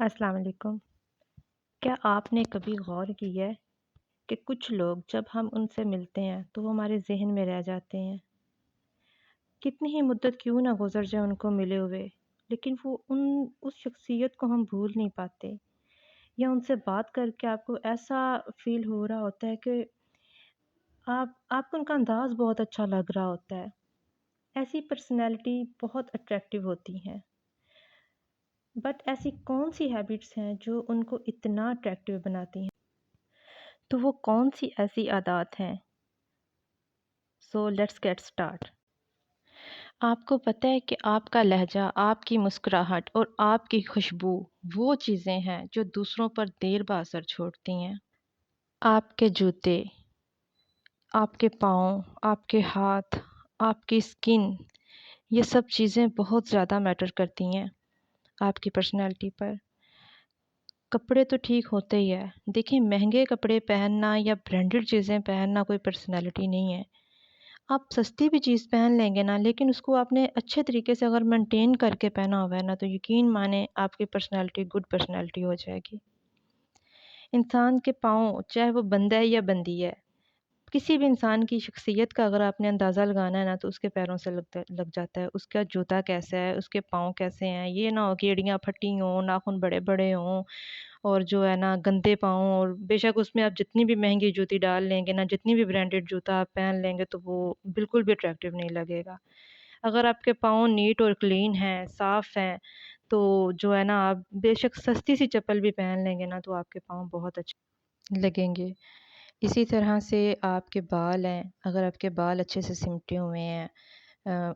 السلام علیکم۔ کیا آپ نے کبھی غور کی ہے کہ کچھ لوگ جب ہم ان سے ملتے ہیں تو وہ ہمارے ذہن میں رہ جاتے ہیں؟ کتنی ہی مدت کیوں نہ گزر جائے ان کو ملے ہوئے، لیکن اس شخصیت کو ہم بھول نہیں پاتے، یا ان سے بات کر کے آپ کو ایسا فیل ہو رہا ہوتا ہے کہ آپ کو ان کا انداز بہت اچھا لگ رہا ہوتا ہے۔ ایسی پرسنالٹی بہت اٹریکٹیو ہوتی ہیں، بٹ ایسی کون سی ہیبٹس ہیں جو ان کو اتنا اٹریکٹیو بناتی ہیں؟ تو وہ کون سی ایسی عادات ہیں؟ So let's get start. آپ کو پتہ ہے کہ آپ کا لہجہ، آپ کی مسکراہٹ اور آپ کی خوشبو وہ چیزیں ہیں جو دوسروں پر دیر با اثر چھوڑتی ہیں۔ آپ کے جوتے، آپ کے پاؤں، آپ کے ہاتھ، آپ کی اسکن، یہ سب چیزیں بہت زیادہ میٹر کرتی ہیں آپ کی پرسنالٹی پر۔ کپڑے تو ٹھیک ہوتے ہی ہے، دیکھیں مہنگے کپڑے پہننا یا برانڈڈ چیزیں پہننا کوئی پرسنالٹی نہیں ہے۔ آپ سستی بھی چیز پہن لیں گے نا، لیکن اس کو آپ نے اچھے طریقے سے اگر مینٹین کر کے پہنا ہوا ہے نا، تو یقین مانیں آپ کی پرسنالٹی گڈ پرسنالٹی ہو جائے گی۔ انسان کے پاؤں، چاہے وہ بندہ ہے یا بندی ہے، کسی بھی انسان کی شخصیت کا اگر آپ نے اندازہ لگانا ہے نا، تو اس کے پیروں سے لگ جاتا ہے۔ اس کا جوتا کیسا ہے، اس کے پاؤں کیسے ہیں، یہ نہ ہو کہ ایڑیاں پھٹی ہوں، ناخن بڑے بڑے ہوں اور جو ہے نا گندے پاؤں، اور بے شک اس میں آپ جتنی بھی مہنگی جوتی ڈال لیں گے نا، جتنی بھی برانڈڈ جوتا آپ پہن لیں گے، تو وہ بالکل بھی اٹریکٹیو نہیں لگے گا۔ اگر آپ کے پاؤں نیٹ اور کلین ہیں، صاف ہیں، تو جو ہے نا آپ بے شک سستی سی چپل بھی پہن لیں گے نا، تو آپ کے پاؤں بہت اچھے لگیں گے۔ اسی طرح سے آپ کے بال ہیں، اگر آپ کے بال اچھے سے سمٹے ہوئے ہیں،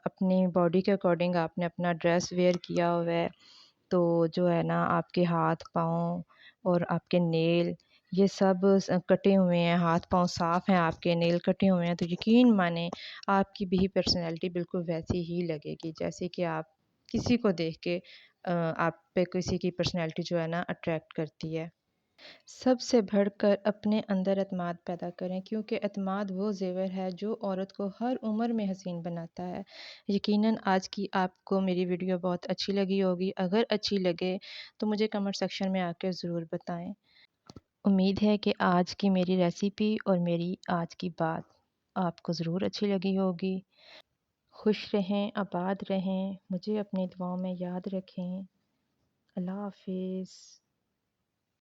اپنی باڈی کے اکارڈنگ آپ نے اپنا ڈریس ویئر کیا ہوا ہے، تو جو ہے نا آپ کے ہاتھ پاؤں اور آپ کے نیل یہ سب کٹے ہوئے ہیں، ہاتھ پاؤں صاف ہیں، آپ کے نیل کٹے ہوئے ہیں، تو یقین مانیں آپ کی بھی پرسنالٹی بالکل ویسی ہی لگے گی جیسے کہ آپ کسی کو دیکھ کے آپ پہ کسی کی پرسنالٹی جو ہے نا اٹریکٹ کرتی ہے۔ سب سے بڑھ کر اپنے اندر اعتماد پیدا کریں، کیونکہ اعتماد وہ زیور ہے جو عورت کو ہر عمر میں حسین بناتا ہے۔ یقیناً آج کی آپ کو میری ویڈیو بہت اچھی لگی ہوگی۔ اگر اچھی لگے تو مجھے کمنٹ سیکشن میں آ کے ضرور بتائیں۔ امید ہے کہ آج کی میری ریسیپی اور میری آج کی بات آپ کو ضرور اچھی لگی ہوگی۔ خوش رہیں، آباد رہیں، مجھے اپنی دعاؤں میں یاد رکھیں۔ اللہ حافظ۔